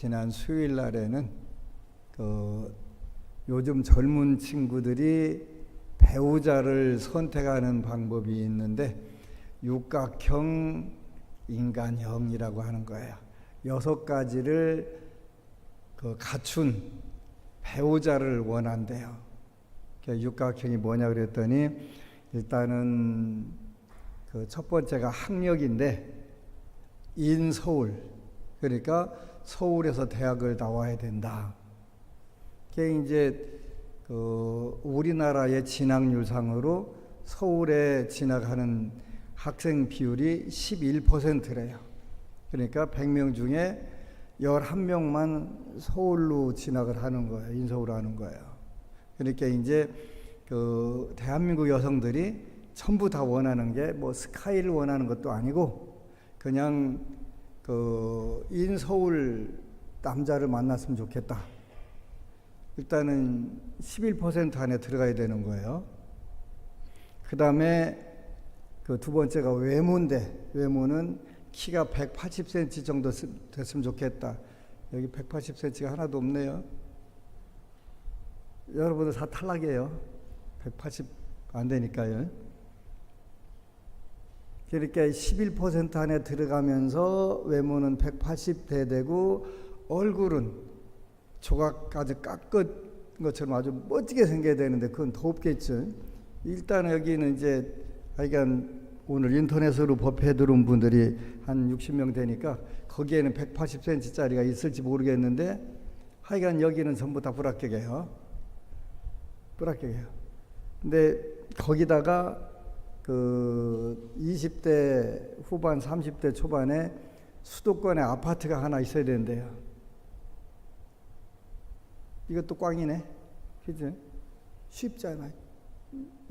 지난 수요일 날에는 요즘 젊은 친구들이 배우자를 선택하는 방법이 있는데 육각형, 인간형이라고 하는 거예요. 6가지를 갖춘 배우자를 원한대요. 육각형이 뭐냐 그랬더니 일단은 첫 번째가 학력인데 인서울, 그러니까 서울에서 대학을 나와야 된다. 그게 이제 우리나라의 진학률상으로 서울에 진학하는 학생 비율이 11%래요. 그러니까 100명 중에 11명만 서울로 진학을 하는 거예요. 인서울로 하는 거예요. 그러니까 이제 대한민국 여성들이 전부 다 원하는 게 뭐 스카이를 원하는 것도 아니고 그냥 인서울 남자를 만났으면 좋겠다. 일단은 11% 안에 들어가야 되는 거예요. 그 다음에 두 번째가 외모인데, 외모는 키가 180cm 정도 됐으면 좋겠다. 여기 180cm가 하나도 없네요. 여러분들 다 탈락이에요. 180 안 되니까요. 그러니까 11% 안에 들어가면서 외모는 180대 되고 얼굴은 조각까지 깎은 것처럼 아주 멋지게 생겨야 되는데 그건 더 없겠죠. 일단 여기는 이제 하여간 오늘 인터넷으로 법회 들어온 분들이 한 60명 되니까 거기에는 180cm짜리가 있을지 모르겠는데 하여간 여기는 전부 다 불합격이에요. 불합격이에요. 근데 거기다가 20대 후반 30대 초반에 수도권에 아파트가 하나 있어야 된대요. 이것도 꽝이네. 그죠? 쉽잖아요.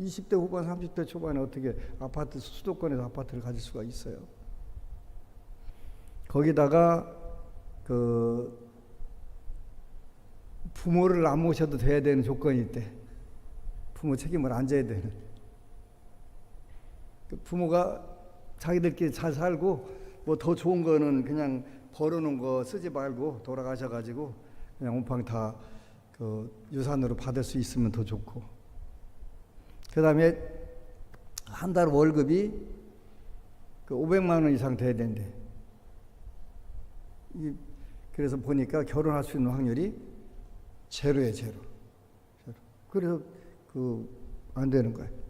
20대 후반 30대 초반에 어떻게 수도권에서 아파트를 가질 수가 있어요. 거기다가 부모를 안 모셔도 돼야 되는 조건이 있대. 부모 책임을 안 져야 되는. 부모가 자기들끼리 잘 살고 뭐 더 좋은 거는 그냥 벌어놓은 거 쓰지 말고 돌아가셔가지고 그냥 온팡 다 유산으로 받을 수 있으면 더 좋고, 그 다음에 한 달 월급이 500만 원 이상 돼야 된대. 그래서 보니까 결혼할 수 있는 확률이 제로예요, 제로. 그래서 안 되는 거예요.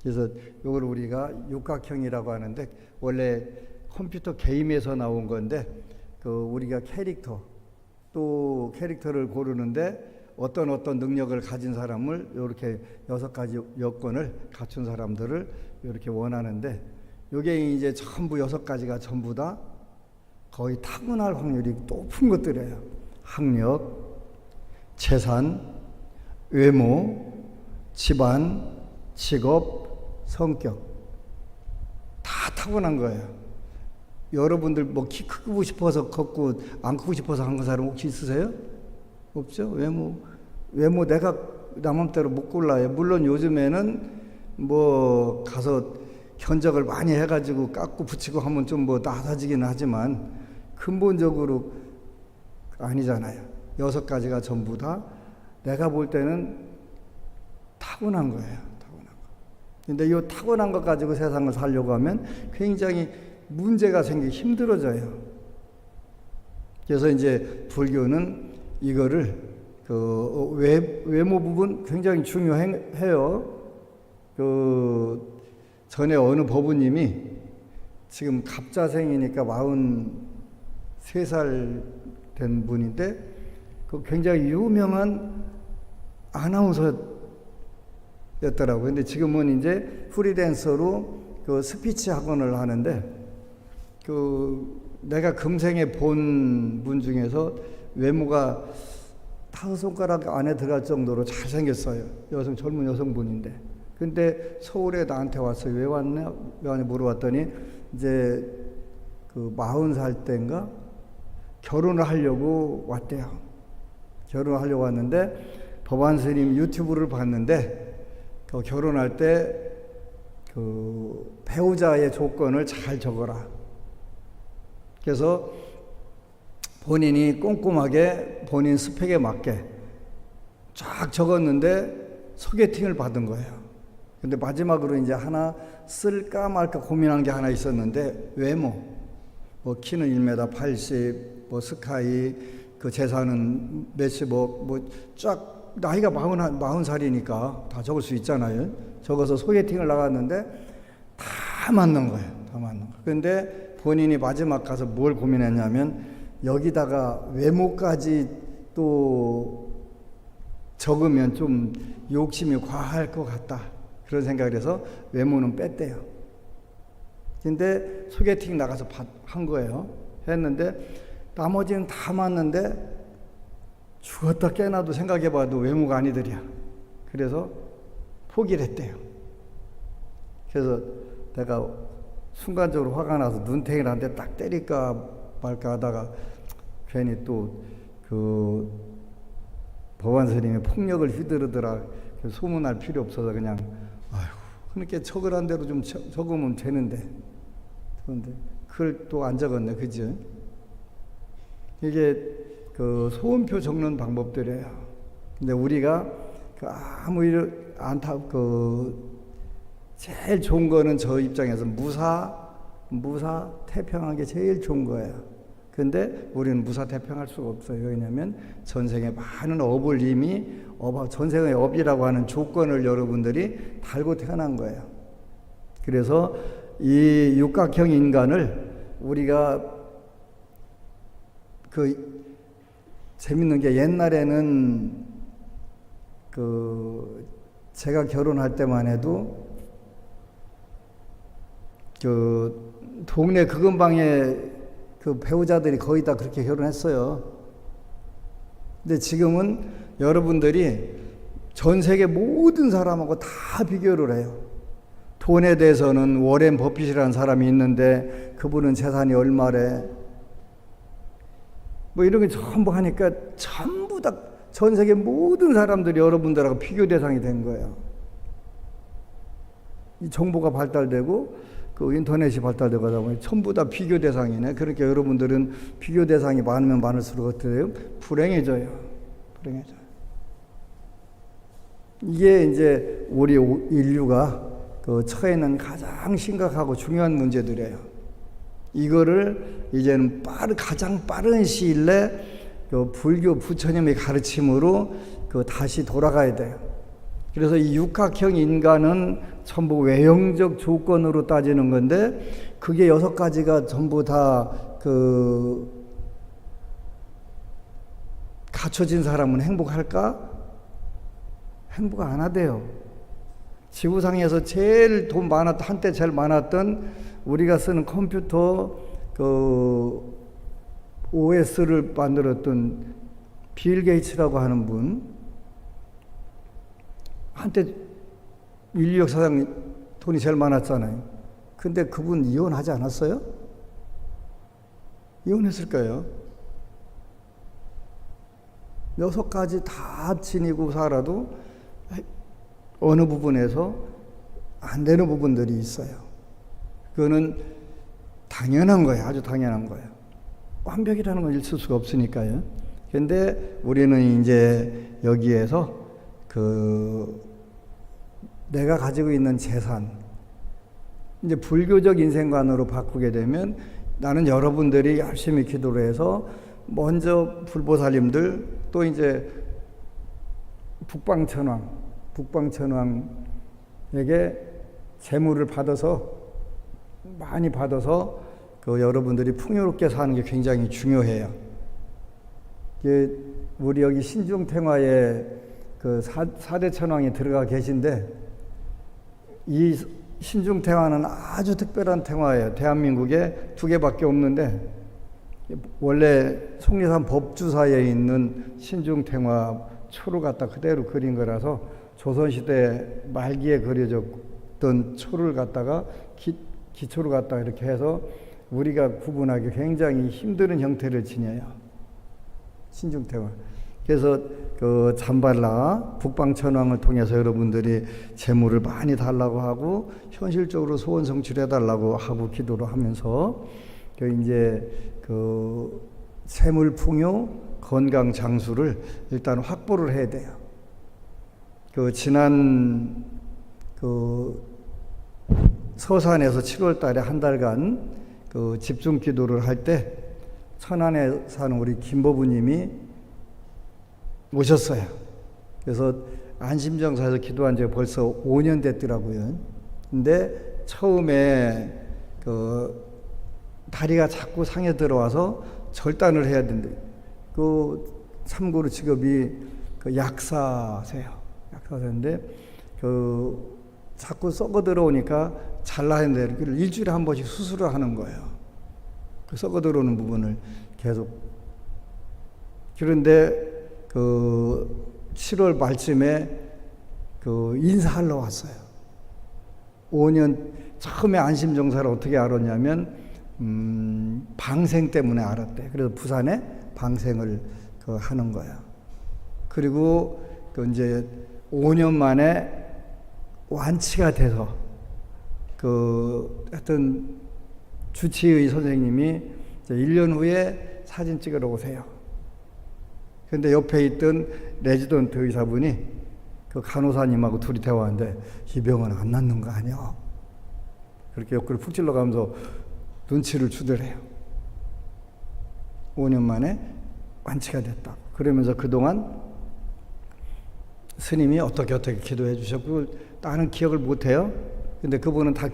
그래서 이걸 우리가 육각형이라고 하는데 원래 컴퓨터 게임에서 나온 건데 우리가 또 캐릭터를 고르는데 어떤 능력을 가진 사람을 이렇게 6가지 여건을 갖춘 사람들을 이렇게 원하는데 이게 이제 전부 6가지가 전부 다 거의 타고날 확률이 높은 것들이에요. 학력, 재산, 외모, 집안, 직업, 성격 다 타고난 거예요. 여러분들 뭐 키 크고 싶어서 컸고 안 크고 싶어서 한 사람 혹시 있으세요? 없죠? 외모 내가 나 맘대로 못 골라요. 물론 요즘에는 뭐 가서 견적을 많이 해가지고 깎고 붙이고 하면 좀 뭐 나아지기는 하지만 근본적으로 아니잖아요. 6가지가 전부 다 내가 볼 때는 타고난 거예요. 근데 이 타고난 것 가지고 세상을 살려고 하면 굉장히 문제가 생기기 힘들어져요. 그래서 이제 불교는 이거를 외모 부분 굉장히 중요해요. 전에 어느 법우님이 지금 갑자생이니까 43살 된 분인데 굉장히 유명한 아나운서 였더라고요. 근데 지금은 이제 프리랜서로 스피치 학원을 하는데 내가 금생에 본 분 중에서 외모가 5손가락 안에 들어갈 정도로 잘생겼어요. 젊은 여성분인데. 근데 서울에 나한테 왔어요. 왜 왔냐 물어봤더니 이제 40살 때인가 결혼을 하려고 왔대요. 결혼을 하려고 왔는데 법안 스님 유튜브를 봤는데 결혼할 때 배우자의 조건을 잘 적어라. 그래서 본인이 꼼꼼하게 본인 스펙에 맞게 쫙 적었는데 소개팅을 받은 거예요. 근데 마지막으로 이제 하나 쓸까 말까 고민한 게 하나 있었는데, 외모. 뭐 키는 1m 80, 뭐 스카이, 그 재산은 몇십억, 뭐 쫙 나이가 40살이니까 다 적을 수 있잖아요. 적어서 소개팅을 나갔는데 다 맞는 거예요. 다 맞는 거예요. 근데 본인이 마지막 가서 뭘 고민했냐면, 여기다가 외모까지 또 적으면 좀 욕심이 과할 것 같다, 그런 생각을 해서 외모는 뺐대요. 근데 소개팅 나가서 한 거예요. 했는데 나머지는 다 맞는데 죽었다 깨나도 생각해봐도 외모가 아니더랴. 그래서 포기를 했대요. 그래서 내가 순간적으로 화가 나서 눈탱이를 한 대 딱 때릴까 말까 하다가 괜히 또 그 법안 스님이 폭력을 휘두르더라. 소문날 필요 없어서 그냥 아이고, 그렇게 적으란 대로 좀 적으면 되는데, 그런데 그걸 또 안 적었네, 그죠? 이게 그 소원표 적는 방법들이에요. 근데 우리가 그 아무 일 제일 좋은 거는 저 입장에서 무사 태평한 게 제일 좋은 거예요. 근데 우리는 무사태평할 수가 없어요. 왜냐하면 전생에 많은 업을 이미 전생의 업이라고 하는 조건을 여러분들이 달고 태어난 거예요. 그래서 이 육각형 인간을 우리가 그 재밌는 게, 옛날에는 그 제가 결혼할 때만 해도 그 동네 그 근방에 그 배우자들이 거의 다 그렇게 결혼했어요. 근데 지금은 여러분들이 전 세계 모든 사람하고 다 비교를 해요. 돈에 대해서는 워렌 버핏이라는 사람이 있는데 그분은 재산이 얼마래, 뭐 이런 게 전부 하니까 전부 다 전 세계 모든 사람들이 여러분들하고 비교 대상이 된 거예요. 이 정보가 발달되고 그 인터넷이 발달되고 하다 보니 전부 다 비교 대상이네. 그러니까 여러분들은 비교 대상이 많으면 많을수록 어떻게 돼요? 불행해져요. 이게 이제 우리 인류가 그 처해 있는 가장 심각하고 중요한 문제들이에요. 이거를 이제는 가장 빠른 시일 내에 그 불교 부처님의 가르침으로 그 다시 돌아가야 돼요. 그래서 이 육각형 인간은 전부 외형적 조건으로 따지는 건데, 그게 6가지가 전부 다 그 갖춰진 사람은 행복할까? 행복 안 하대요. 지구상에서 제일 돈 많았던, 한때 제일 많았던 우리가 쓰는 컴퓨터 그 OS를 만들었던 빌 게이츠라고 하는 분, 한때 인류 역사상 돈이 제일 많았잖아요. 근데 그분 이혼하지 않았어요? 이혼했을 거예요. 6가지 다 지니고 살아도 어느 부분에서 안 되는 부분들이 있어요. 그거는 당연한 거예요. 아주 당연한 거예요. 완벽이라는 건 있을 수가 없으니까요. 근데 우리는 이제 여기에서 내가 가지고 있는 재산, 이제 불교적 인생관으로 바꾸게 되면, 나는 여러분들이 열심히 기도를 해서 먼저 불보살님들, 또 이제 북방천왕에게 재물을 많이 받아서 그 여러분들이 풍요롭게 사는 게 굉장히 중요해요. 우리 여기 신중탱화에 그 4대 천왕이 들어가 계신데, 이 신중탱화는 아주 특별한 탱화예요. 대한민국에 2개밖에 없는데, 원래 속리산 법주사에 있는 신중탱화 초를 갖다 그대로 그린 거라서 조선시대 말기에 그려졌던 초를 갖다가 기초를 갖다가 이렇게 해서 우리가 구분하기 굉장히 힘든 형태를 지녀요. 신중탱화. 그래서 그 잠발라 북방천왕을 통해서 여러분들이 재물을 많이 달라고 하고, 현실적으로 소원 성취해 달라고 하고 기도를 하면서 이제 재물 풍요, 건강 장수를 일단 확보를 해야 돼요. 지난 서산에서 7월 달에 한 달간 집중 기도를 할 때 천안에 사는 우리 김보부님이 오셨어요. 그래서 안심정사에서 기도한 지 벌써 5년 됐더라고요. 근데 처음에 다리가 자꾸 상해 들어와서 절단을 해야 된대. 참고로 직업이 약사세요. 약사인데 자꾸 썩어 들어오니까 잘라야 되는데 일주일에 한 번씩 수술을 하는 거예요. 썩어 들어오는 부분을 계속. 그런데 7월 말쯤에 인사하러 왔어요. 5년 처음에 안심정사를 어떻게 알았냐면 방생 때문에 알았대. 그래서 부산에 방생을 하는 거야. 그리고 이제 5년 만에 완치가 돼서 하여튼 주치의 선생님이 1년 후에 사진 찍으러 오세요. 근데 옆에 있던 레지던트 의사분이 간호사님하고 둘이 대화하는데 이 병은 안 낫는 거 아니야? 그렇게 옆구리 푹 찔러가면서 눈치를 주더래요. 5년 만에 완치가 됐다고. 그러면서 그동안 스님이 어떻게 기도해 주셨고 나는 기억을 못해요. 근데 그분은 다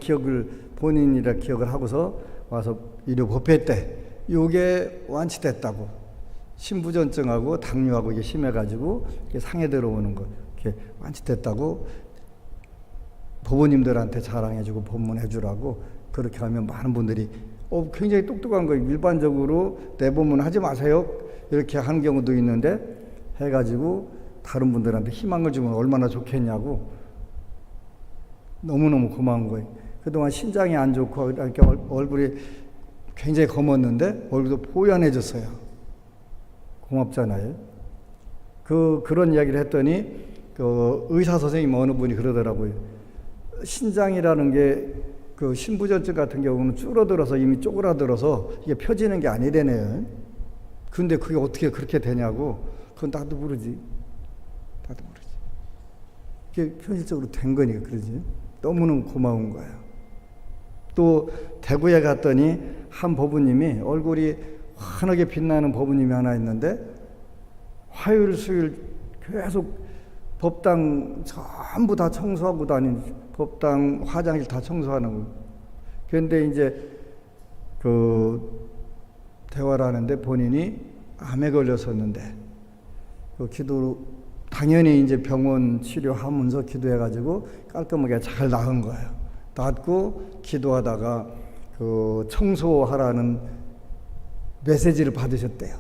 본인이라 기억을 하고서 와서 의료법회 때 이게 완치됐다고. 신부전증하고 당뇨하고 이게 심해가지고 이게 상해 들어오는 거 이렇게 완치됐다고 부모님들한테 자랑해주고 법문해주라고 그렇게 하면 많은 분들이 굉장히 똑똑한 거예요. 일반적으로 내법문 하지 마세요 이렇게 하는 경우도 있는데 해가지고 다른 분들한테 희망을 주면 얼마나 좋겠냐고 너무너무 고마운 거예요. 그동안 신장이 안 좋고 이렇게 얼굴이 굉장히 검었는데 얼굴도 뽀얀해졌어요. 고맙잖아요. 그런 이야기를 했더니 의사 선생님 어느 분이 그러더라고요. 신장이라는 게 신부전증 같은 경우는 줄어들어서 이미 쪼그라들어서 이게 펴지는 게 아니래네요. 근데 그게 어떻게 그렇게 되냐고. 그건 나도 모르지. 이게 현실적으로 된 거니까 그러지. 너무너무 고마운 거예요. 또 대구에 갔더니 한 법우님이 얼굴이 환하게 빛나는 법우님이 하나 있는데 화요일 수요일 계속 법당 전부 다 청소하고 다니는 법당 화장실 다 청소하는 거. 그런데 이제 대화를 하는데 본인이 암에 걸렸었는데 기도로 당연히 이제 병원 치료하면서 기도해가지고 깔끔하게 잘 나은 거예요. 낫고 기도하다가 청소하라는 메시지를 받으셨대요.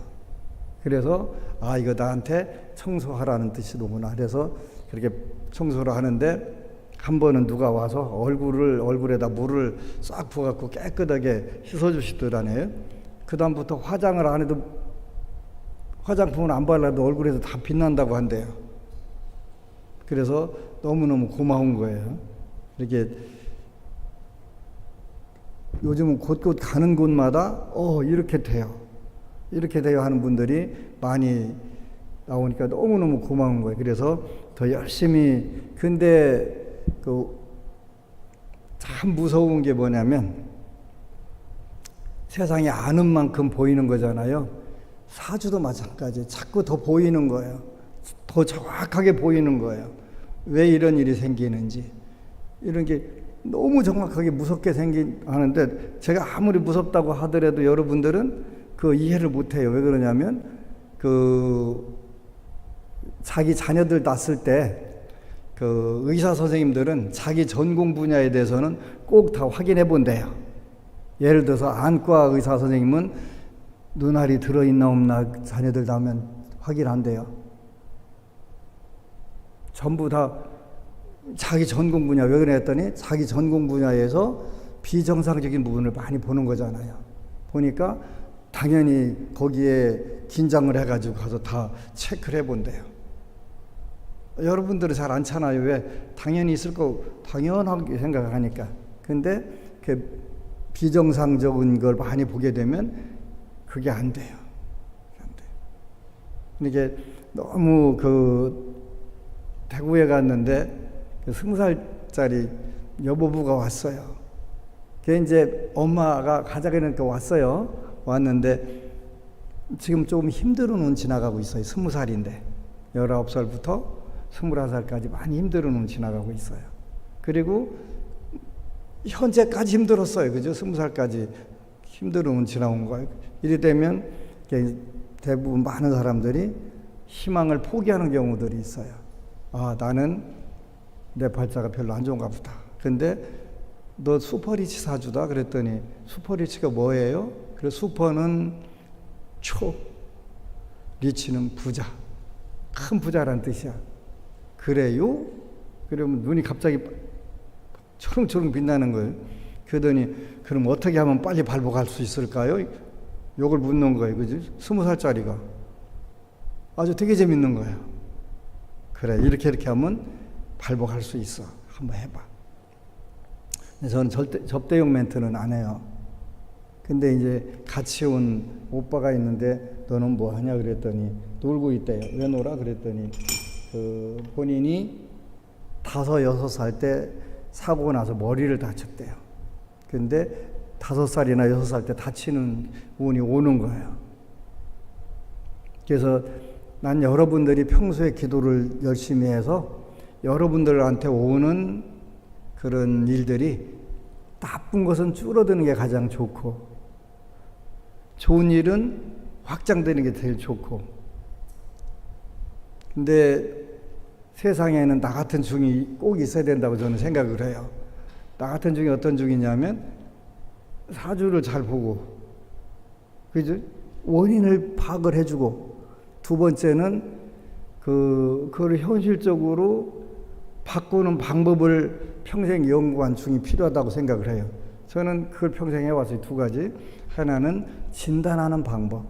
그래서 이거 나한테 청소하라는 뜻이로구나. 그래서 그렇게 청소를 하는데 한 번은 누가 와서 얼굴에다 물을 싹 부어갖고 깨끗하게 씻어주시더라네요. 그 다음부터 화장을 안 해도 화장품을 안 발라도 얼굴에서 다 빛난다고 한대요. 그래서 너무너무 고마운 거예요. 이렇게 요즘은 곳곳 가는 곳마다 이렇게 돼요. 이렇게 돼요 하는 분들이 많이 나오니까 너무너무 고마운 거예요. 그래서 더 열심히. 근데 참 무서운 게 뭐냐면 세상에 아는 만큼 보이는 거잖아요. 사주도 마찬가지. 자꾸 더 보이는 거예요. 더 정확하게 보이는 거예요. 왜 이런 일이 생기는지. 이런 게 너무 정확하게 무섭게 하는데 제가 아무리 무섭다고 하더라도 여러분들은 이해를 못해요. 왜 그러냐면 자기 자녀들 낳았을 때 의사 선생님들은 자기 전공 분야에 대해서는 꼭 다 확인해 본대요. 예를 들어서 안과 의사 선생님은 눈알이 들어있나 없나 자녀들 낳으면 확인 안 돼요. 전부 다 자기 전공 분야. 왜 그래 했더니 자기 전공 분야에서 비정상적인 부분을 많이 보는 거잖아요. 보니까 당연히 거기에 긴장을 해가지고 가서 다 체크를 해본대요. 여러분들은 잘 않잖아요. 왜? 당연히 있을 거 당연하게 생각하니까. 근데 비정상적인 걸 많이 보게 되면 그게 안 돼요. 이게 너무 대구에 갔는데 20살짜리 여보부가 왔어요. 그게 이제 엄마가 가자고 하니까 왔어요. 왔는데 지금 조금 힘들은 운 지나가고 있어요. 20살인데 19살부터 21살까지 많이 힘들은 운 지나가고 있어요. 그리고 현재까지 힘들었어요. 그죠? 20살까지 힘들은 운 지나온 거예요. 이래 되면 대부분 많은 사람들이 희망을 포기하는 경우들이 있어요. 아, 나는 내 발자가 별로 안 좋은가 보다. 근데 너 슈퍼리치 사주다 그랬더니 슈퍼리치가 뭐예요? 그래서 슈퍼는 초, 리치는 부자, 큰 부자란 뜻이야. 그래요? 그러면 눈이 갑자기 초롱초롱 빛나는 거예요. 그러더니 그럼 어떻게 하면 빨리 발복할 수 있을까요? 욕을 묻는 거예요. 그지? 20살짜리가. 아주 되게 재밌는 거예요. 그래, 이렇게 하면 발복할 수 있어. 한번 해봐. 저는 접대용 멘트는 안 해요. 근데 이제 같이 온 오빠가 있는데 너는 뭐 하냐 그랬더니 놀고 있대요. 왜 놀아? 그랬더니 본인이 5, 6살 때 사고가 나서 머리를 다쳤대요. 근데 5살이나 6살 때 다치는 운이 오는 거예요. 그래서 난 여러분들이 평소에 기도를 열심히 해서 여러분들한테 오는 그런 일들이 나쁜 것은 줄어드는 게 가장 좋고 좋은 일은 확장되는 게 제일 좋고 근데 세상에는 나 같은 중이 꼭 있어야 된다고 저는 생각을 해요. 나 같은 중이 어떤 중이냐면 사주를 잘 보고 그죠? 원인을 파악을 해주고 두 번째는 그걸 현실적으로 바꾸는 방법을 평생 연구한 중이 필요하다고 생각을 해요. 저는 그걸 평생 해왔어요. 두 가지. 하나는 진단하는 방법.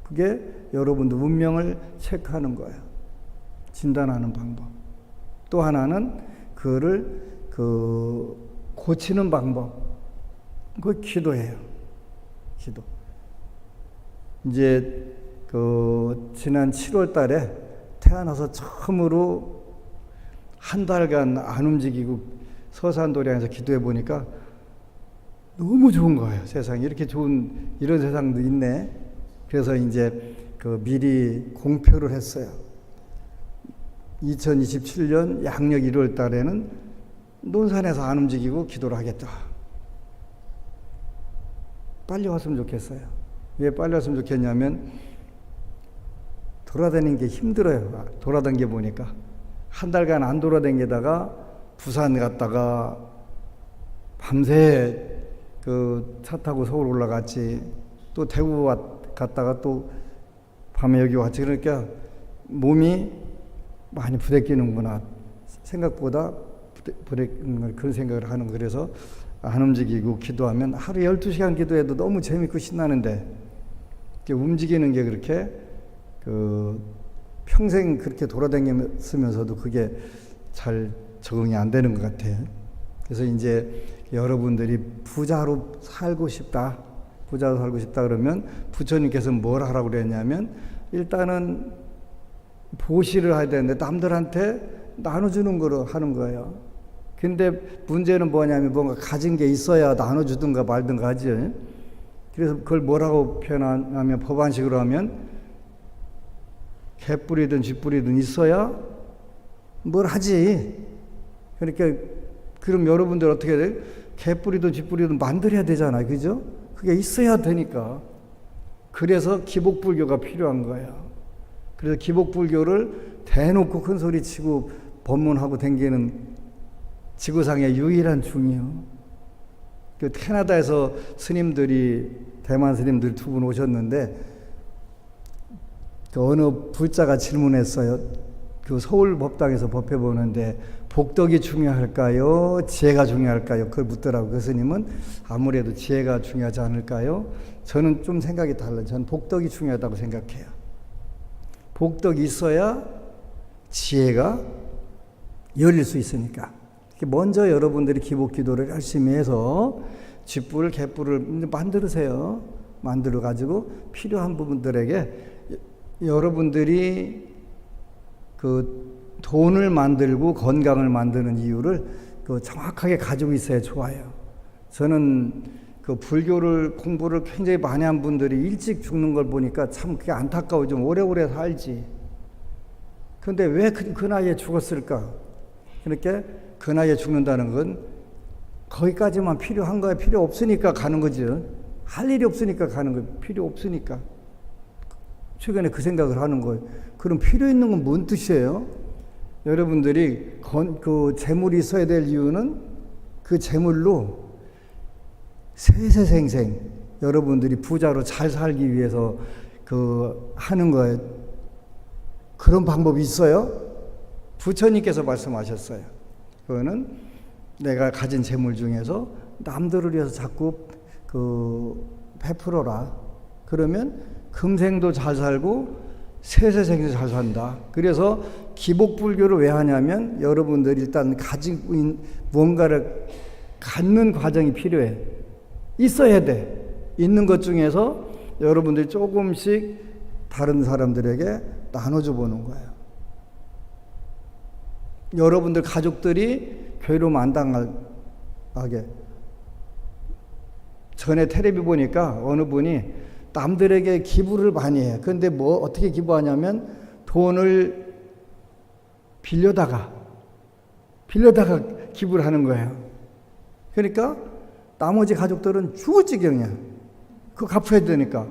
그게 여러분들 운명을 체크하는 거예요. 진단하는 방법. 또 하나는 그거를 고치는 방법. 그거 기도예요. 기도. 이제 지난 7월 달에 태어나서 처음으로 한 달간 안 움직이고 서산도량에서 기도해 보니까 너무 좋은 거예요. 세상에 이렇게 좋은 이런 세상도 있네. 그래서 이제 미리 공표를 했어요. 2027년 양력 1월 달에는 논산에서 안 움직이고 기도를 하겠다. 빨리 왔으면 좋겠어요. 왜 빨리 왔으면 좋겠냐면 돌아다니는 게 힘들어요. 돌아다니게 보니까 한 달간 안 돌아다니다가 부산 갔다가 밤새 차 타고 서울 올라갔지. 또 대구 갔다가 또 밤에 여기 왔지. 그러니까 몸이 많이 부대끼는구나. 생각보다 부대끼는 그런 생각을 하는 거. 그래서 안 움직이고 기도하면 하루 12시간 기도해도 너무 재밌고 신나는데 움직이는 게 그렇게 평생 그렇게 돌아다니면서도 그게 잘 적응이 안 되는 것 같아요. 그래서 이제 여러분들이 부자로 살고 싶다. 부자로 살고 싶다 그러면 부처님께서 뭘 하라고 그랬냐면 일단은 보시를 해야 되는데 남들한테 나눠주는 거로 하는 거예요. 근데 문제는 뭐냐면 뭔가 가진 게 있어야 나눠주든가 말든가 하지. 그래서 그걸 뭐라고 표현하면 법안식으로 하면 개뿌리든 쥐뿌리든 있어야 뭘 하지. 그러니까 그럼 여러분들 어떻게 해야 돼? 개뿌리든 쥐뿌리든 만들어야 되잖아요. 그죠? 그게 있어야 되니까. 그래서 기복불교가 필요한 거예요. 그래서 기복불교를 대놓고 큰 소리 치고 법문하고 댕기는 지구상의 유일한 중이요. 캐나다에서 스님들이 대만 스님들 2분 오셨는데 어느 불자가 질문했어요. 서울 법당에서 법회 보는데 복덕이 중요할까요? 지혜가 중요할까요? 그걸 묻더라고요. 그 스님은 아무래도 지혜가 중요하지 않을까요? 저는 좀 생각이 달라요. 저는 복덕이 중요하다고 생각해요. 복덕이 있어야 지혜가 열릴 수 있으니까. 먼저 여러분들이 기복기도를 열심히 해서 쥐뿔, 개뿔을 만들으세요. 만들어 가지고 필요한 부분들에게 여러분들이 그 돈을 만들고 건강을 만드는 이유를 그 정확하게 가지고 있어야 좋아요. 저는 그 불교를 공부를 굉장히 많이 한 분들이 일찍 죽는 걸 보니까 참 그게 안타까워. 좀 오래오래 살지. 그런데 왜 그 나이에 죽었을까? 그렇게 그 나이에 죽는다는 건 거기까지만 필요한 거야. 필요 없으니까 가는 거죠. 할 일이 없으니까 가는 거예요. 필요 없으니까. 최근에 그 생각을 하는 거예요. 그럼 필요 있는 건 뭔 뜻이에요? 여러분들이 그 재물이 있어야 될 이유는 그 재물로 세세생생 여러분들이 부자로 잘 살기 위해서 그 하는 거예요. 그런 방법이 있어요? 부처님께서 말씀하셨어요. 그거는 내가 가진 재물 중에서 남들을 위해서 자꾸 그 베풀어라. 그러면 금생도 잘 살고 세세생도 잘 산다. 그래서 기복불교를 왜 하냐면 여러분들이 일단 가지고 있는 무언가를 갖는 과정이 필요해. 있어야 돼. 있는 것 중에서 여러분들이 조금씩 다른 사람들에게 나눠줘 보는 거예요. 여러분들 가족들이 괴로움 안 당하게. 전에 텔레비 보니까 어느 분이 남들에게 기부를 많이 해요. 그런데 뭐 어떻게 기부하냐면 돈을 빌려다가 기부를 하는 거예요. 그러니까 나머지 가족들은 죽을 지경이야. 그거 갚아야 되니까.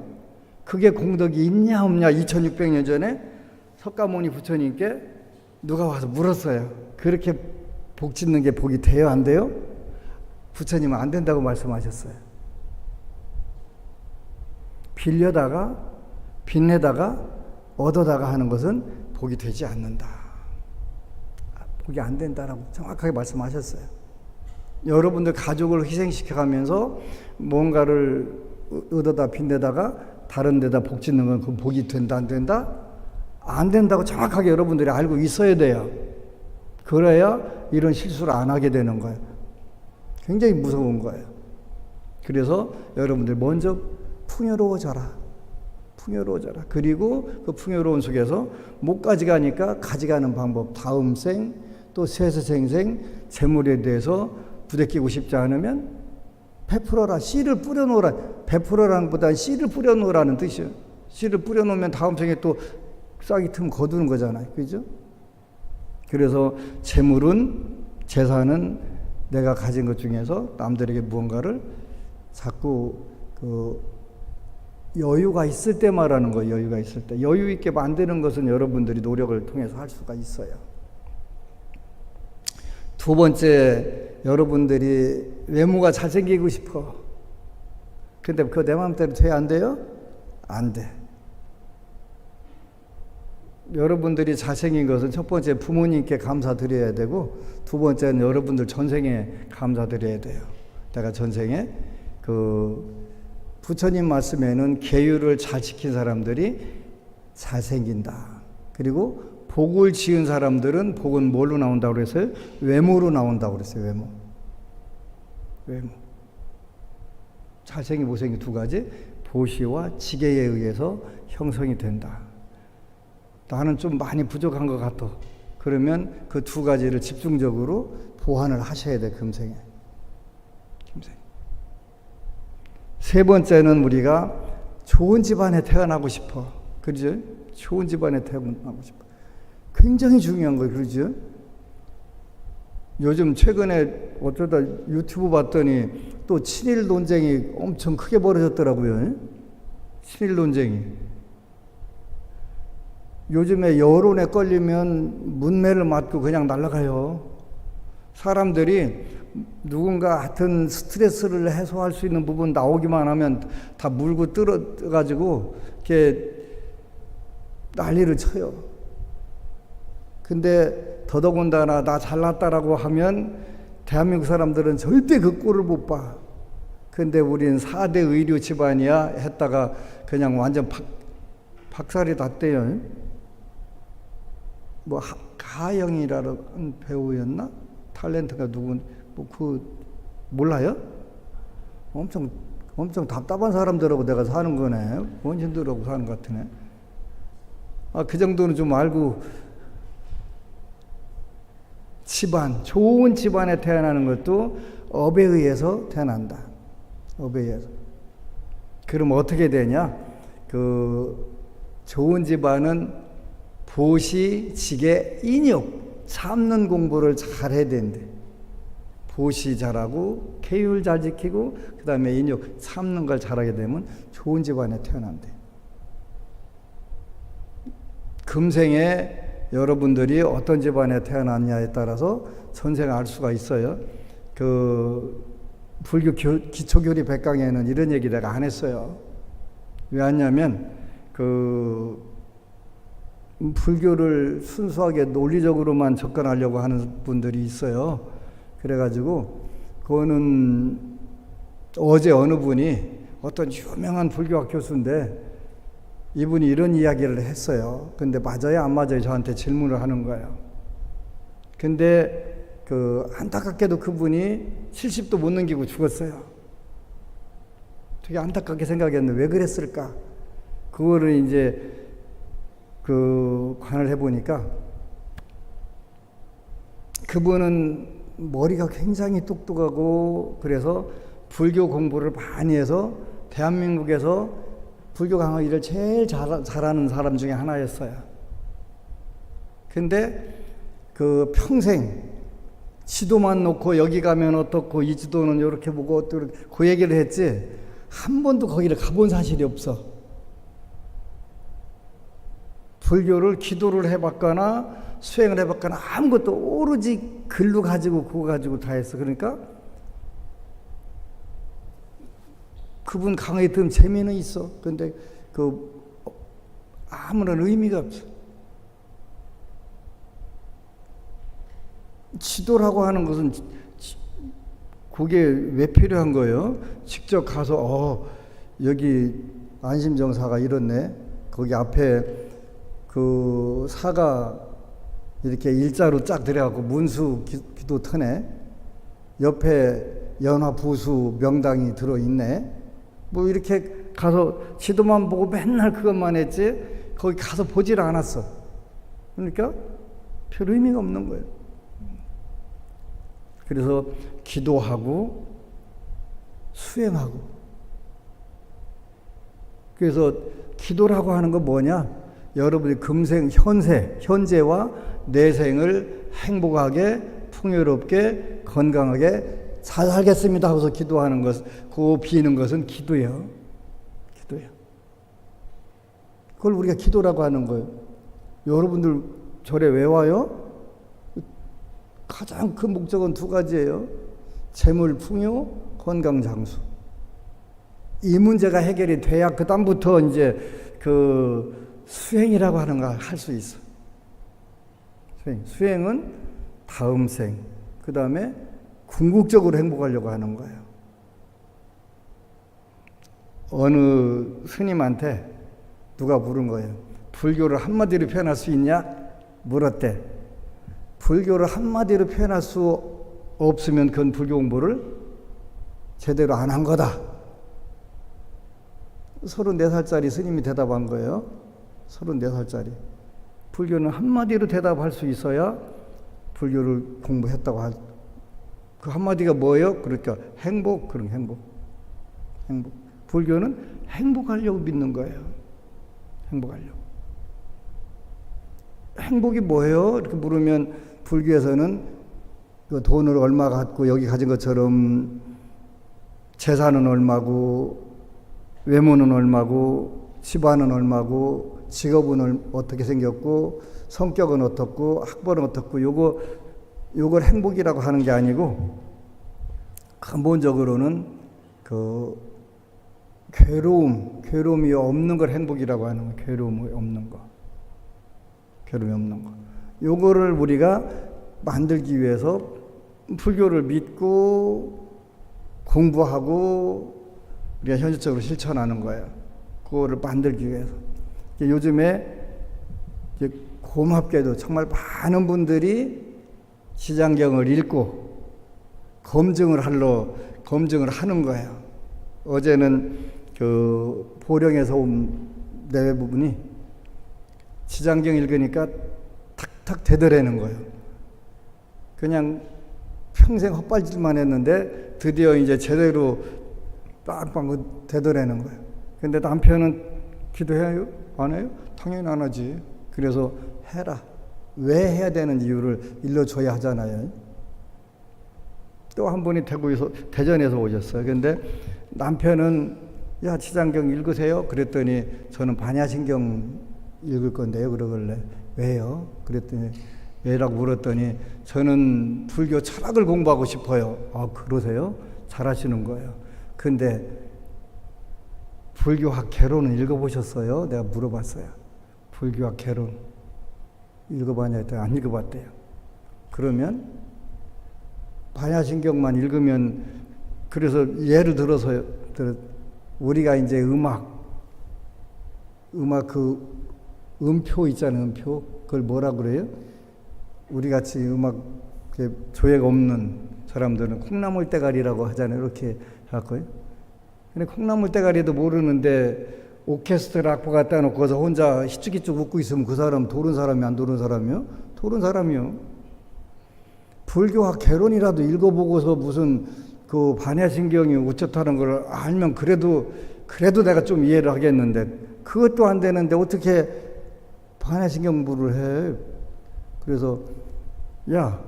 그게 공덕이 있냐 없냐 2600년 전에 석가모니 부처님께 누가 와서 물었어요. 그렇게 복 짓는 게 복이 돼요 안 돼요? 부처님은 안 된다고 말씀하셨어요. 빌려다가 빚내다가 얻어다가 하는 것은 복이 되지 않는다. 복이 안 된다라고 정확하게 말씀하셨어요. 여러분들 가족을 희생시켜가면서 뭔가를 얻어다 빚내다가 다른 데다 복 짓는 건 그 복이 된다 안 된다? 안 된다고 정확하게 여러분들이 알고 있어야 돼요. 그래야 이런 실수를 안 하게 되는 거예요. 굉장히 무서운 거예요. 그래서 여러분들 먼저 풍요로워져라. 풍요로워져라. 그리고 그 풍요로운 속에서 못 가져가니까 가져가는 방법, 다음 생, 또 세세생생 재물에 대해서 부대끼고 싶지 않으면 베풀어라. 씨를 뿌려놓으라. 베풀어라는 보다 씨를 뿌려놓으라는 뜻이에요. 씨를 뿌려놓으면 다음 생에 또 싹이 틈 거두는 거잖아요. 그죠? 그래서 재산은 내가 가진 것 중에서 남들에게 무언가를 자꾸 그 여유가 있을 때 말하는 거예요. 여유가 있을 때. 여유 있게 만드는 것은 여러분들이 노력을 통해서 할 수가 있어요. 두 번째, 여러분들이 외모가 잘생기고 싶어. 근데 그거 내 마음대로 돼야 안 돼요? 안 돼. 여러분들이 잘생긴 것은 첫 번째 부모님께 감사드려야 되고, 두 번째는 여러분들 전생에 감사드려야 돼요. 내가 전생에 부처님 말씀에는 계율을 잘 지킨 사람들이 잘생긴다. 그리고 복을 지은 사람들은 복은 뭘로 나온다고 그랬어요? 외모로 나온다고 그랬어요. 외모. 잘생긴 못생긴 두 가지, 보시와 지계에 의해서 형성이 된다. 나는 좀 많이 부족한 것 같아. 그러면 그 두 가지를 집중적으로 보완을 하셔야 돼. 금생에. 세 번째는 우리가 좋은 집안에 태어나고 싶어. 그죠? 좋은 집안에 태어나고 싶어. 굉장히 중요한 거예요. 그러죠? 요즘 최근에 어쩌다 유튜브 봤더니 또 친일 논쟁이 엄청 크게 벌어졌더라고요. 친일 논쟁이. 요즘에 여론에 걸리면 문매를 맞고 그냥 날아가요. 사람들이 누군가 하여튼 스트레스를 해소할 수 있는 부분 나오기만 하면 다 물고 뜯어가지고 이렇게 난리를 쳐요. 근데 더더군다나 나 잘났다라고 하면 대한민국 사람들은 절대 그 꼴을 못 봐. 근데 우린 4대 의료 집안이야 했다가 그냥 완전 박살이 났대요. 뭐 가영이라는 배우였나? 탤런트가 누구 몰라요? 엄청 답답한 사람들하고 내가 사는 거네. 원신들하고 사는 것 같으네. 그 정도는 좀 알고, 좋은 집안에 태어나는 것도 업에 의해서 태어난다. 업에 의해서. 그럼 어떻게 되냐? 좋은 집안은 보시, 지계, 인육, 참는 공부를 잘 해야 된대. 보시 잘하고, 계율 잘 지키고, 그 다음에 인육, 참는 걸 잘하게 되면 좋은 집안에 태어난대. 금생에 여러분들이 어떤 집안에 태어났냐에 따라서 전생을 알 수가 있어요. 불교 기초교리 100강에는 이런 얘기 내가 안 했어요. 왜 하냐면, 불교를 순수하게 논리적으로만 접근하려고 하는 분들이 있어요. 그래가지고, 그거는 어제 어느 분이 어떤 유명한 불교학 교수인데, 이분이 이런 이야기를 했어요. 근데 맞아요? 안 맞아요? 저한테 질문을 하는 거예요. 근데 안타깝게도 그분이 70도 못 넘기고 죽었어요. 되게 안타깝게 생각했는데 왜 그랬을까? 그거를 이제 관을 해보니까 그분은 머리가 굉장히 똑똑하고 그래서 불교 공부를 많이 해서 대한민국에서 불교 강의 일을 제일 잘하는 사람 중에 하나였어요. 근데 평생 지도만 놓고 여기 가면 어떻고 이 지도는 이렇게 보고 어떻고 그 얘기를 했지 한 번도 거기를 가본 사실이 없어. 불교를 기도를 해봤거나 수행을 해봤거나 아무것도 오로지 글로 가지고 그거 가지고 다 했어. 그러니까 그분 강의 들으면 재미는 있어. 근데 아무런 의미가 없어. 지도라고 하는 것은 그게 왜 필요한 거예요? 직접 가서 여기 안심정사가 이렇네. 거기 앞에 사가 이렇게 일자로 쫙 들어가고 문수 기도 터네. 옆에 연화 부수 명당이 들어있네. 뭐 이렇게 가서 지도만 보고 맨날 그것만 했지 거기 가서 보질 않았어. 그러니까 별 의미가 없는 거예요. 그래서 기도하고 수행하고. 그래서 기도라고 하는 건 뭐냐? 여러분이 금생, 현재와 내생을 행복하게, 풍요롭게, 건강하게 잘 살겠습니다 하고서 기도하는 것, 그 비는 것은 기도예요. 기도예요. 그걸 우리가 기도라고 하는 거예요. 여러분들 절에 왜 와요? 가장 큰 목적은 두 가지예요. 재물 풍요, 건강 장수. 이 문제가 해결이 돼야 그 다음부터 이제 수행이라고 하는 걸 할 수 있어. 수행은 다음 생, 그 다음에 궁극적으로 행복하려고 하는 거예요. 어느 스님한테 누가 물은 거예요. 불교를 한마디로 표현할 수 있냐? 물었대. 불교를 한마디로 표현할 수 없으면 그건 불교 공부를 제대로 안 한 거다. 34살짜리 스님이 대답한 거예요. 34살짜리. 불교는 한마디로 대답할 수 있어야 불교를 공부했다고 할. 그 한마디가 뭐예요? 그러니까 행복, 그런 행복. 불교는 행복하려고 믿는 거예요. 행복하려고. 행복이 뭐예요? 이렇게 물으면 불교에서는 그 돈을 얼마 갖고 여기 가진 것처럼 재산은 얼마고 외모는 얼마고 집안은 얼마고 직업은 어떻게 생겼고 성격은 어떻고 학벌은 어떻고 요걸 행복이라고 하는 게 아니고 근본적으로는 괴로움이 없는 걸 행복이라고 하는 거예요. 괴로움이 없는 거. 요거를 우리가 만들기 위해서 불교를 믿고 공부하고 우리가 현실적으로 실천하는 거예요. 그거를 만들기 위해서. 요즘에 고맙게도 정말 많은 분들이 시장경을 읽고 검증을 하는 거예요. 어제는 보령에서 온 내외부분이 지장경 읽으니까 탁탁 되더라는 거예요. 그냥 평생 헛발질만 했는데 드디어 이제 제대로 빵빵 되더라는 거예요. 근데 남편은 기도해요? 안 해요? 당연히 안 하지. 그래서 해라. 왜 해야 되는 이유를 일러줘야 하잖아요. 또 한 분이 대전에서 오셨어요. 근데 남편은 야, 지장경 읽으세요? 그랬더니 저는 반야신경 읽을 건데요. 그러길래 왜요? 그랬더니 왜라고 물었더니 저는 불교 철학을 공부하고 싶어요. 아, 그러세요? 잘하시는 거예요. 근데 불교학 개론은 읽어보셨어요? 내가 물어봤어요. 불교학 개론 읽어봤냐 했더니 안 읽어봤대요. 그러면 반야신경만 읽으면, 그래서 예를 들어서 우리가 이제 음악 그 음표 있잖아요. 음표. 그걸 뭐라 그래요? 우리 같이 음악 조예가 없는 사람들은 콩나물 대가리라고 하잖아요. 이렇게 할 거예요. 근데 콩나물 대가리도 모르는데 오케스트라 악보 갖다 놓고서 혼자 희죽희죽 웃고 있으면 그 사람 도른 사람이 안 도른 사람이요? 도른 사람이요. 불교학 개론이라도 읽어보고서 무슨 그 반야신경이 어쩌다는 걸 알면 그래도 내가 좀 이해를 하겠는데 그것도 안 되는데 어떻게 반야신경 공부를 해? 그래서 야,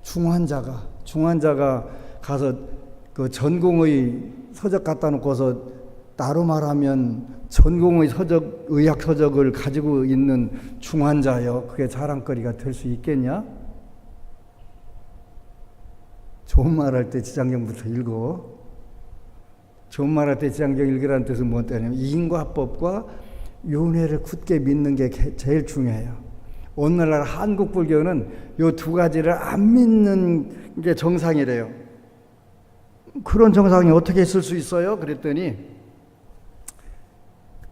중환자가 가서 그 전공의 서적 갖다 놓고서 나로 말하면 전공의 서적, 의학 서적을 가지고 있는 중환자요. 그게 자랑거리가 될 수 있겠냐? 좋은 말 할 때 지장경부터 읽어. 좋은 말 할 때 지장경 읽으라는 뜻은 뭐냐면 인과법과 윤회를 굳게 믿는 게 제일 중요해요. 오늘날 한국 불교는 이 두 가지를 안 믿는 게 정상이래요. 그런 정상이 어떻게 있을 수 있어요? 그랬더니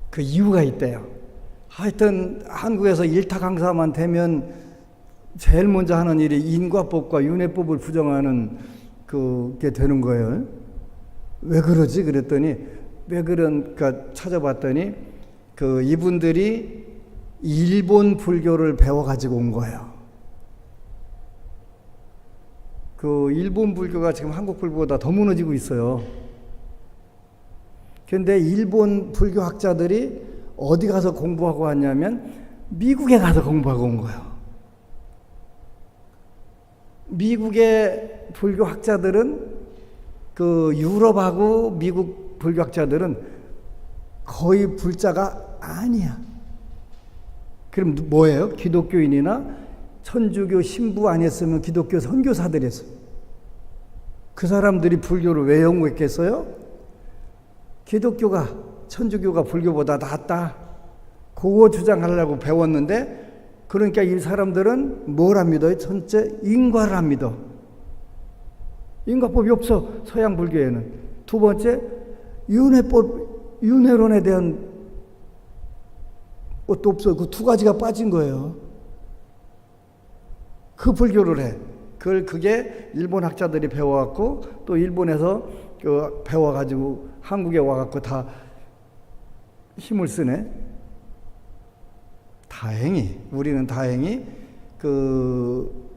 그 이유가 있대요. 하여튼 한국에서 일타 강사만 되면 제일 먼저 하는 일이 인과법과 윤회법을 부정하는 그게 되는 거예요. 왜 그러지? 그랬더니 왜 그런가 찾아봤더니 그 이분들이 일본 불교를 배워가지고 온 거예요. 그 일본 불교가 지금 한국 불교보다 더 무너지고 있어요. 그런데 일본 불교학자들이 어디 가서 공부하고 왔냐면 미국에 가서 공부하고 온 거예요. 미국의 불교학자들은 그 유럽하고 미국 불교학자들은 거의 불자가 아니야. 그럼 뭐예요? 기독교인이나 천주교 신부 아니었으면 기독교 선교사들이었어. 그 사람들이 불교를 왜 연구했겠어요? 기독교가 천주교가 불교보다 낫다. 그거 주장하려고 배웠는데, 그러니까 이 사람들은 뭘 안 믿어요? 첫째, 인과를 안 믿어. 인과법이 없어, 서양 불교에는. 두 번째, 윤회론에 대한 것도 없어. 그 두 가지가 빠진 거예요. 그 불교를 해. 그게 일본 학자들이 배워갖고 또 일본에서 배워가지고 한국에 와갖고 다 힘을 쓰네. 우리는 다행히 그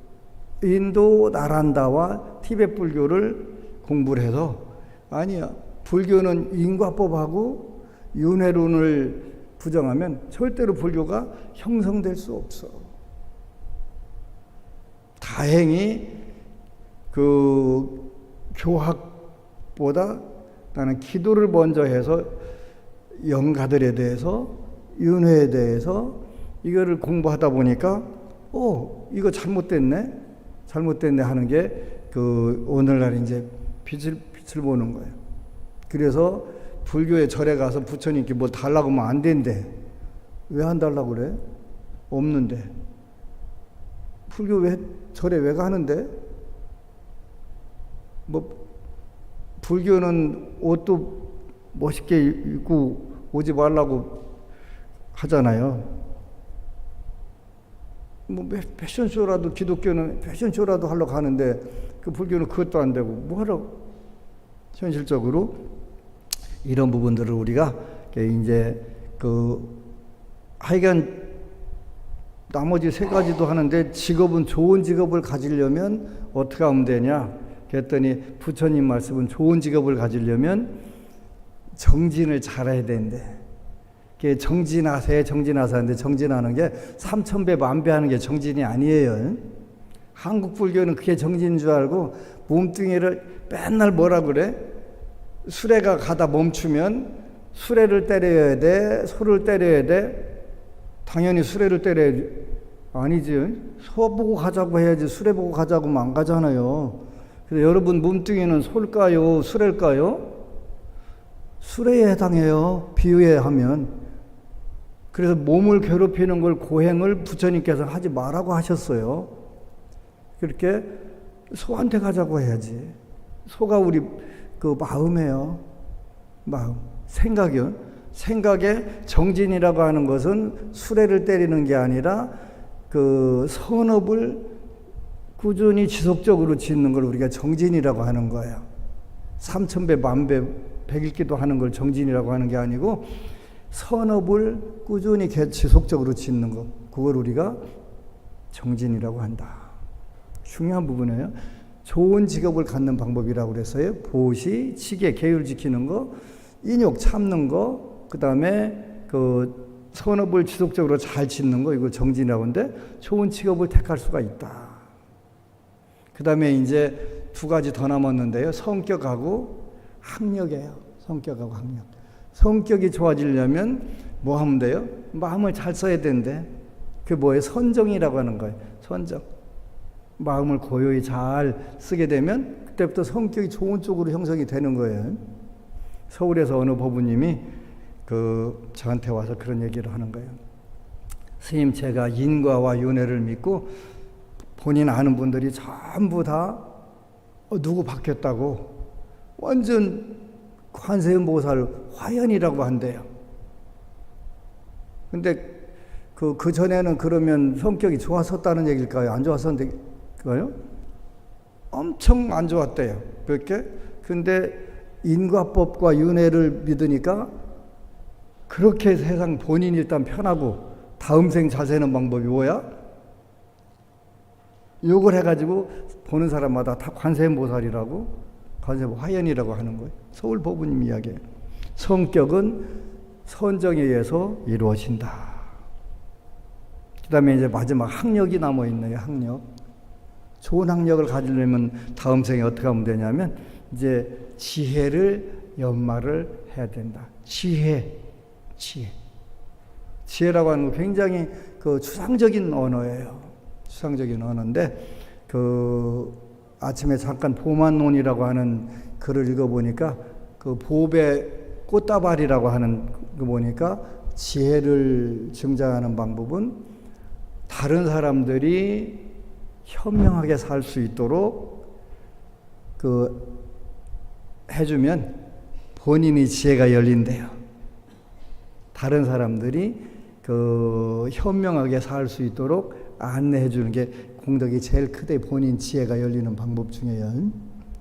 인도 나란다와 티베트 불교를 공부를 해서, 아니야, 불교는 인과법하고 윤회론을 부정하면 절대로 불교가 형성될 수 없어. 다행히 그 교학보다 나는 기도를 먼저 해서 영가들에 대해서, 윤회에 대해서 이거를 공부하다 보니까 이거 잘못됐네 하는 게 그 오늘날 이제 빛을 보는 거예요. 그래서 불교의 절에 가서 부처님께 뭐 달라고 하면 안 된대. 왜 안 달라고 그래? 없는데. 불교 절에 왜 가는데? 뭐 불교는 옷도 멋있게 입고 오지 말라고 하잖아요. 뭐 패션쇼라도, 기독교는 패션쇼라도 하러 가는데 그 불교는 그것도 안 되고 뭐 하라고. 현실적으로 이런 부분들을 우리가 이제 하여간 나머지 세 가지도 하는데 직업은 좋은 직업을 가지려면 어떻게 하면 되냐? 그랬더니 부처님 말씀은 좋은 직업을 가지려면 정진을 잘해야 된대. 그게 정진하세요, 정진하세요. 정진하는 게 삼천배 만배 하는 게 정진이 아니에요. 한국 불교는 그게 정진인 줄 알고 몸뚱이를 맨날 뭐라 그래? 수레가 가다 멈추면 수레를 때려야 돼, 소를 때려야 돼. 당연히 수레를 때려야지. 아니지. 소 보고 가자고 해야지 수레 보고 가자고 하면 안 가잖아요. 그래서 여러분 몸뚱이는 소일까요? 수레일까요? 수레에 해당해요. 비유에 하면. 그래서 몸을 괴롭히는 걸 고행을 부처님께서 하지 말라고 하셨어요. 그렇게 소한테 가자고 해야지. 소가 우리 그 마음이에요. 마음. 생각이요. 생각의 정진이라고 하는 것은 수레를 때리는 게 아니라 그 선업을 꾸준히 지속적으로 짓는 걸 우리가 정진이라고 하는 거예요. 삼천배 만배 백일기도 하는 걸 정진이라고 하는 게 아니고 선업을 꾸준히 지속적으로 짓는 것, 그걸 우리가 정진이라고 한다. 중요한 부분이에요. 좋은 직업을 갖는 방법이라고 그랬어요. 보시, 치계, 계율 지키는 거, 인욕 참는 거, 그 다음에 그 선업을 지속적으로 잘 짓는 거, 이거 정진이라고 하는데 좋은 직업을 택할 수가 있다. 그 다음에 이제 두 가지 더 남았는데요. 성격하고 학력이에요. 성격하고 학력. 성격이 좋아지려면 뭐 하면 돼요? 마음을 잘 써야 되는데 그게 뭐예요? 선정이라고 하는 거예요. 선정. 마음을 고요히 잘 쓰게 되면 그때부터 성격이 좋은 쪽으로 형성이 되는 거예요. 서울에서 어느 법우님이 저한테 와서 그런 얘기를 하는 거예요. 스님, 제가 인과와 윤회를 믿고 본인 아는 분들이 전부 다 누구 바뀌었다고 완전 관세음보살 화연이라고 한대요. 근데 그 전에는 그러면 성격이 좋았었다는 얘기일까요? 안 좋았었는데요? 엄청 안 좋았대요. 그렇게? 근데 인과법과 윤회를 믿으니까 그렇게 세상 본인이 일단 편하고 다음 생 잘 사는 방법이 뭐야? 욕을 해가지고 보는 사람마다 다 관세음보살이라고 화연이라고 하는 거예요. 서울 법우님 이야기예요. 성격은 선정에 의해서 이루어진다. 그 다음에 이제 마지막 학력이 남아있네요. 학력. 좋은 학력을 가지려면 다음 생에 어떻게 하면 되냐면 이제 지혜를 연마를 해야 된다. 지혜라고 하는 거 굉장히 추상적인 언어예요. 추상적인 언어인데 아침에 잠깐 보만론이라고 하는 글을 읽어보니까 보배 꽃다발이라고 하는 거 보니까 지혜를 증장하는 방법은 다른 사람들이 현명하게 살 수 있도록 해주면 본인의 지혜가 열린대요. 다른 사람들이 현명하게 살 수 있도록 안내해 주는 게 공덕이 제일 크대. 본인 지혜가 열리는 방법 중에요.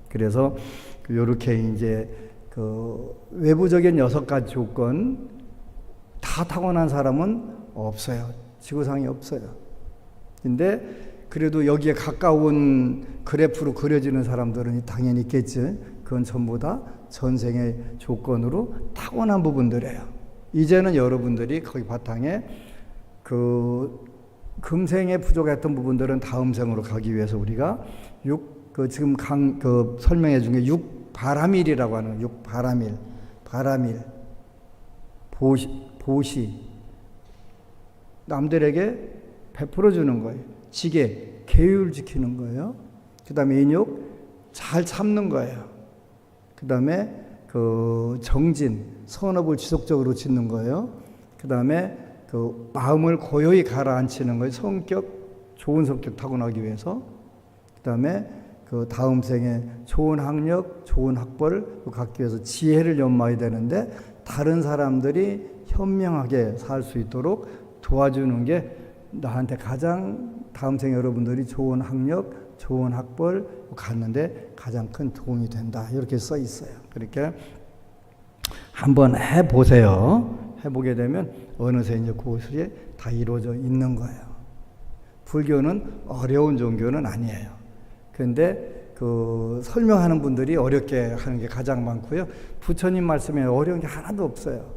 그래서 요렇게 이제 외부적인 6가지 조건 다 타고난 사람은 없어요. 지구상에 없어요. 근데 그래도 여기에 가까운 그래프로 그려지는 사람들은 당연히 있겠지. 그건 전부 다 전생의 조건으로 타고난 부분들이에요. 이제는 여러분들이 거기 바탕에 금생에 부족했던 부분들은 다음 생으로 가기 위해서 우리가 지금 설명해 준 게 6바라밀이라고 하는 6바라밀, 보시, 남들에게 베풀어 주는 거예요. 지계, 계율 지키는 거예요. 그 다음에 인욕, 잘 참는 거예요. 그 다음에 정진, 선업을 지속적으로 짓는 거예요. 그 다음에 마음을 고요히 가라앉히는 거예요. 좋은 성격 타고나기 위해서. 그 다음에 다음 생에 좋은 학력, 좋은 학벌을 갖기 위해서 지혜를 연마해야 되는데 다른 사람들이 현명하게 살 수 있도록 도와주는 게 나한테 가장 다음 생에 여러분들이 좋은 학력, 좋은 학벌 갖는데 가장 큰 도움이 된다. 이렇게 써 있어요. 그렇게 한번 해보세요. 해보게 되면 어느새 이제 그것이 다 이루어져 있는 거예요. 불교는 어려운 종교는 아니에요. 그런데 그 설명하는 분들이 어렵게 하는 게 가장 많고요. 부처님 말씀에 어려운 게 하나도 없어요.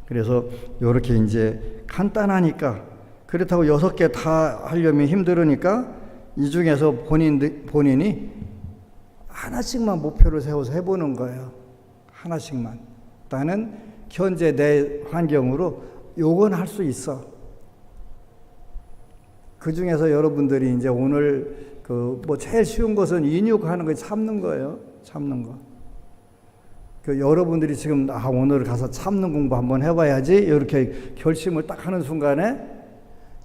그래서 이렇게 이제 간단하니까, 그렇다고 6개 다 하려면 힘들으니까 이 중에서 본인이 하나씩만 목표를 세워서 해보는 거예요. 하나씩만. 나는 현재 내 환경으로 요건 할 수 있어. 그 중에서 여러분들이 이제 오늘 뭐 제일 쉬운 것은 인육하는 거, 참는 거예요. 참는 거. 여러분들이 지금 오늘 가서 참는 공부 한번 해봐야지 이렇게 결심을 딱 하는 순간에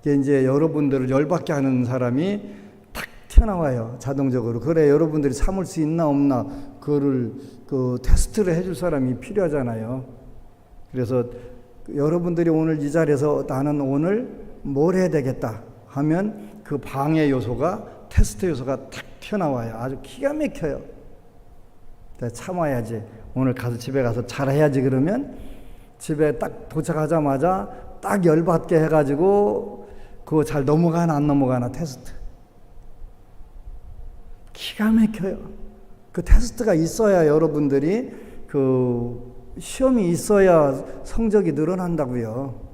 이제 여러분들을 열받게 하는 사람이 탁 튀어나와요. 자동적으로. 그래, 여러분들이 참을 수 있나 없나 그거를 테스트를 해줄 사람이 필요하잖아요. 그래서 여러분들이 오늘 이 자리에서 나는 오늘 뭘 해야 되겠다 하면 그 방해 요소가, 테스트 요소가 탁 튀어나와요. 아주 기가 막혀요. 참아야지. 오늘 가서 집에 가서 잘해야지. 그러면 집에 딱 도착하자마자 딱 열받게 해가지고 그거 잘 넘어가나 안 넘어가나 테스트. 기가 막혀요. 그 테스트가 있어야 여러분들이 시험이 있어야 성적이 늘어난다고요.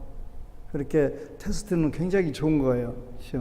그렇게 테스트는 굉장히 좋은 거예요. 시험.